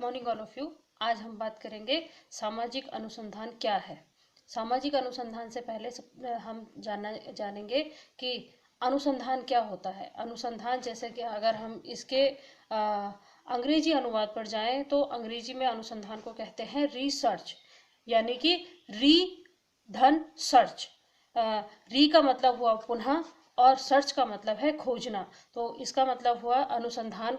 Morning all of you. आज हम बात करेंगे सामाजिक अनुसंधान क्या है। सामाजिक अनुसंधान से पहले हम जानेंगे कि अनुसंधान क्या होता है। अनुसंधान जैसे कि अगर हम इसके अंग्रेजी अनुवाद पर जाएं तो अंग्रेजी में अनुसंधान को कहते हैं रिसर्च, यानी कि री धन सर्च। री का मतलब हुआ पुनः और सर्च का मतलब है खोजना। तो इसका मतलब हुआ अनुसंधान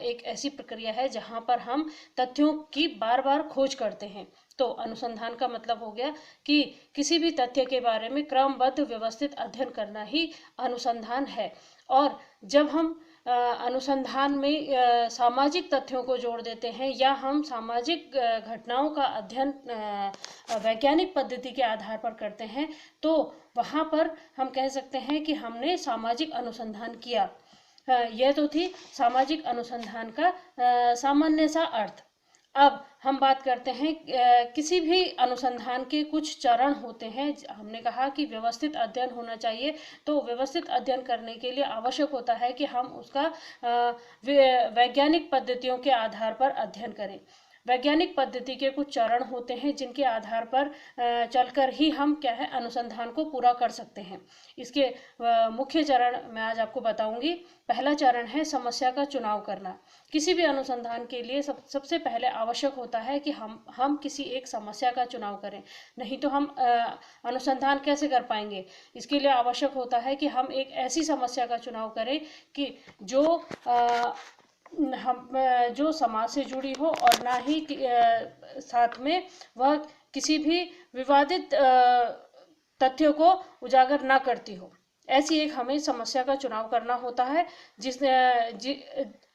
एक ऐसी प्रक्रिया है जहां पर हम तथ्यों की बार बार खोज करते हैं। तो अनुसंधान का मतलब हो गया कि किसी भी तथ्य के बारे में क्रमबद्ध व्यवस्थित अध्ययन करना ही अनुसंधान है। और जब हम अनुसंधान में सामाजिक तथ्यों को जोड़ देते हैं या हम सामाजिक घटनाओं का अध्ययन वैज्ञानिक पद्धति के आधार पर करते हैं, तो वहाँ पर हम कह सकते हैं कि हमने सामाजिक अनुसंधान किया। यह तो थी सामाजिक अनुसंधान का सामान्य सा अर्थ। अब हम बात करते हैं किसी भी अनुसंधान के कुछ चरण होते हैं। हमने कहा कि व्यवस्थित अध्ययन होना चाहिए, तो व्यवस्थित अध्ययन करने के लिए आवश्यक होता है कि हम उसका वैज्ञानिक पद्धतियों के आधार पर अध्ययन करें। वैज्ञानिक पद्धति के कुछ चरण होते हैं जिनके आधार पर चलकर ही हम क्या है अनुसंधान को पूरा कर सकते हैं। इसके मुख्य चरण मैं आज आपको बताऊंगी। पहला चरण है समस्या का चुनाव करना। किसी भी अनुसंधान के लिए सबसे पहले आवश्यक होता है कि हम किसी एक समस्या का चुनाव करें, नहीं तो हम अनुसंधान कैसे कर पाएंगे। इसके लिए आवश्यक होता है कि हम एक ऐसी समस्या का चुनाव करें कि जो समाज से जुड़ी हो और ना ही साथ में वह किसी भी विवादित तथ्यों को उजागर ना करती हो। ऐसी एक हमें समस्या का चुनाव करना होता है।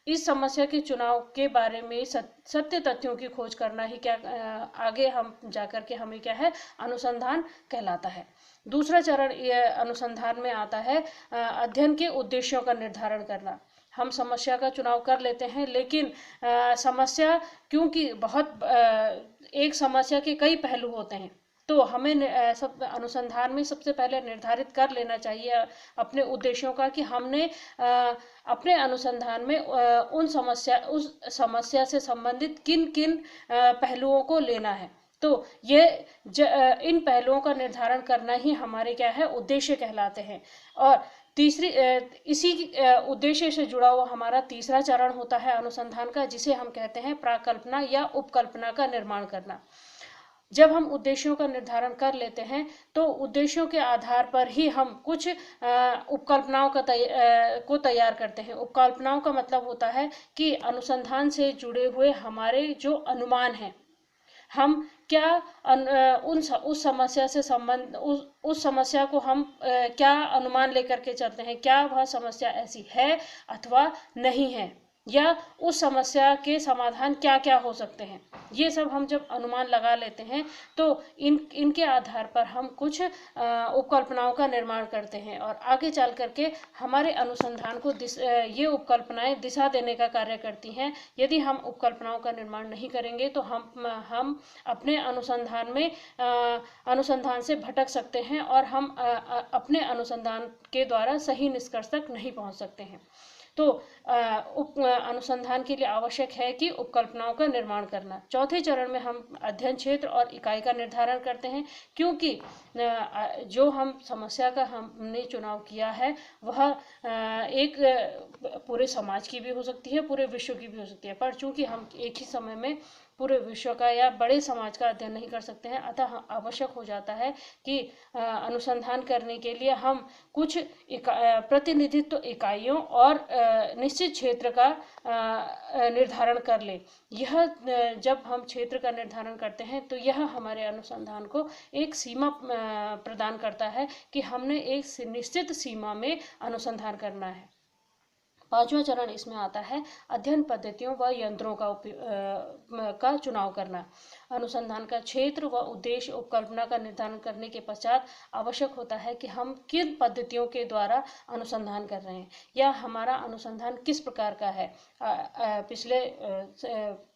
इस समस्या के चुनाव के बारे में सत्य तथ्यों की खोज करना ही क्या आगे हम जाकर के हमें क्या है अनुसंधान कहलाता है। दूसरा चरण अनुसंधान में आता है अध्ययन के उद्देश्यों का निर्धारण करना। हम समस्या का चुनाव कर लेते हैं, लेकिन समस्या क्योंकि एक समस्या के कई पहलू होते हैं, तो हमें सब अनुसंधान में सबसे पहले निर्धारित कर लेना चाहिए अपने उद्देश्यों का कि हमने अपने अनुसंधान में उस समस्या से संबंधित किन किन पहलुओं को लेना है। तो ये इन पहलुओं का निर्धारण करना ही हमारे क्या है उद्देश्य कहलाते हैं। और इसी उद्देश्य से जुड़ा हुआ हमारा तीसरा चरण होता है अनुसंधान का, जिसे हम कहते हैं प्राकल्पना या उपकल्पना का निर्माण करना। जब हम उद्देश्यों का निर्धारण कर लेते हैं तो उद्देश्यों के आधार पर ही हम कुछ उपकल्पनाओं को तैयार करते हैं। उपकल्पनाओं का मतलब होता है कि अनुसंधान से जुड़े हुए हमारे जो अनुमान हैं, हम क्या उस समस्या से उस समस्या को हम क्या अनुमान लेकर के चलते हैं, क्या वह समस्या ऐसी है अथवा नहीं है, या उस समस्या के समाधान क्या क्या हो सकते हैं। ये सब हम जब अनुमान लगा लेते हैं तो इनके आधार पर हम कुछ उपकल्पनाओं का निर्माण करते हैं और आगे चल करके हमारे अनुसंधान को ये उपकल्पनाएं दिशा देने का कार्य करती हैं। यदि हम उपकल्पनाओं का निर्माण नहीं करेंगे तो हम अपने अनुसंधान से भटक सकते हैं और हम अपने अनुसंधान के द्वारा सही निष्कर्ष तक नहीं पहुंच सकते हैं। तो अनुसंधान के लिए आवश्यक है कि उपकल्पनाओं का निर्माण करना। चौथे चरण में हम अध्ययन क्षेत्र और इकाई का निर्धारण करते हैं, क्योंकि जो हम समस्या का हमने चुनाव किया है वह एक पूरे समाज की भी हो सकती है, पूरे विश्व की भी हो सकती है, पर चूंकि हम एक ही समय में पूरे विश्व का या बड़े समाज का अध्ययन नहीं कर सकते हैं, अतः आवश्यक हो जाता है कि अनुसंधान करने के लिए हम कुछ प्रतिनिधित्व इकाइयों और निश्चित क्षेत्र का निर्धारण कर लें। यह जब हम क्षेत्र का निर्धारण करते हैं तो यह हमारे अनुसंधान को एक सीमा प्रदान करता है कि हमने एक निश्चित सीमा में अनुसंधान करना है। पांचवा चरण इसमें आता है अध्ययन पद्धतियों व यंत्रों का चुनाव करना। अनुसंधान का क्षेत्र व उद्देश्य उपकल्पना का निर्धारण करने के पश्चात आवश्यक होता है कि हम किन पद्धतियों के द्वारा अनुसंधान कर रहे हैं या हमारा अनुसंधान किस प्रकार का है। पिछले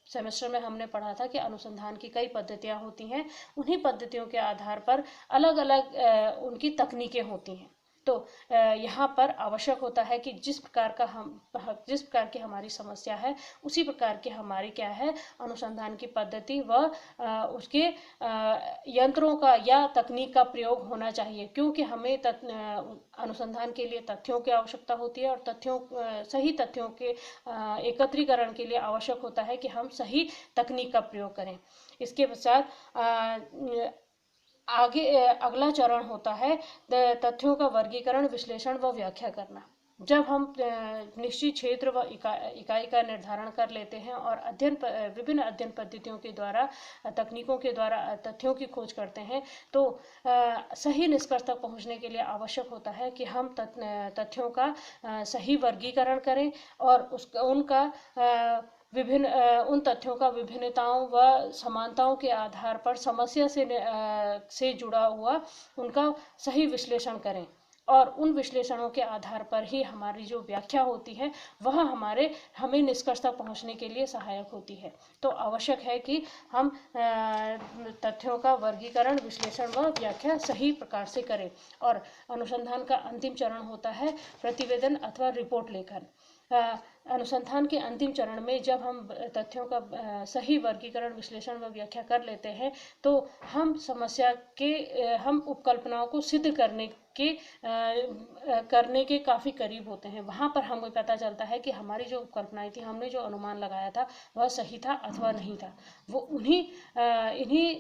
सेमेस्टर में हमने पढ़ा था कि अनुसंधान की कई पद्धतियां होती हैं। उन्हीं पद्धतियों के आधार पर अलग अलग उनकी तकनीकें होती हैं। तो यहाँ पर आवश्यक होता है कि जिस प्रकार की हमारी समस्या है उसी प्रकार की हमारी क्या है अनुसंधान की पद्धति व उसके यंत्रों का या तकनीक का प्रयोग होना चाहिए, क्योंकि हमें अनुसंधान के लिए तथ्यों की आवश्यकता होती है और सही तथ्यों के एकत्रीकरण के लिए आवश्यक होता है कि हम सही तकनीक का प्रयोग करें। इसके पश्चात आगे अगला चरण होता है तथ्यों का वर्गीकरण, विश्लेषण व व्याख्या करना। जब हम निश्चित क्षेत्र व इकाई का निर्धारण कर लेते हैं और विभिन्न अध्ययन पद्धतियों के द्वारा, तकनीकों के द्वारा तथ्यों की खोज करते हैं, तो सही निष्कर्ष तक पहुंचने के लिए आवश्यक होता है कि हम तथ्यों का सही वर्गीकरण करें और उनका उन तथ्यों का विभिन्नताओं व समानताओं के आधार पर समस्या से जुड़ा हुआ उनका सही विश्लेषण करें और उन विश्लेषणों के आधार पर ही हमारी जो व्याख्या होती है वह हमें निष्कर्ष तक पहुंचने के लिए सहायक होती है। तो आवश्यक है कि हम तथ्यों का वर्गीकरण, विश्लेषण व व्याख्या सही प्रकार से करें। और अनुसंधान का अंतिम चरण होता है प्रतिवेदन अथवा रिपोर्ट लेखन। अनुसंधान के अंतिम चरण में जब हम तथ्यों का सही वर्गीकरण, विश्लेषण व व्याख्या कर लेते हैं, तो हम समस्या के हम उपकल्पनाओं को सिद्ध करने के काफ़ी करीब होते हैं। वहाँ पर हमें पता चलता है कि हमारी जो उपकल्पनाएं थी, हमने जो अनुमान लगाया था वह सही था अथवा नहीं था। वो इन्हीं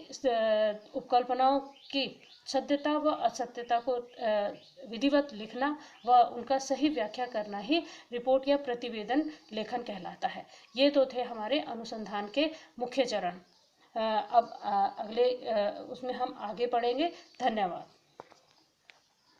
उपकल्पनाओं की सत्यता व असत्यता को विधिवत लिखना व उनका सही व्याख्या करना ही रिपोर्ट या प्रतिवेदन लेखन कहलाता है। ये तो थे हमारे अनुसंधान के मुख्य चरण। अब अगले उसमें हम आगे पढ़ेंगे। धन्यवाद।